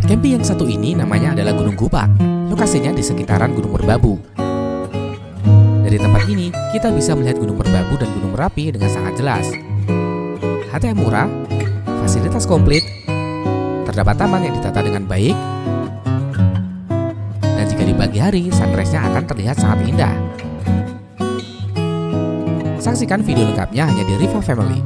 Tempat camping yang satu ini namanya adalah Gunung Gupak. Lokasinya di sekitaran Gunung Merbabu. Dari tempat ini, kita bisa melihat Gunung Merbabu dan Gunung Merapi dengan sangat jelas. HTM murah, fasilitas komplit, terdapat taman yang ditata dengan baik, dan jika di pagi hari, sunrise-nya akan terlihat sangat indah. Saksikan video lengkapnya hanya di Riva Family.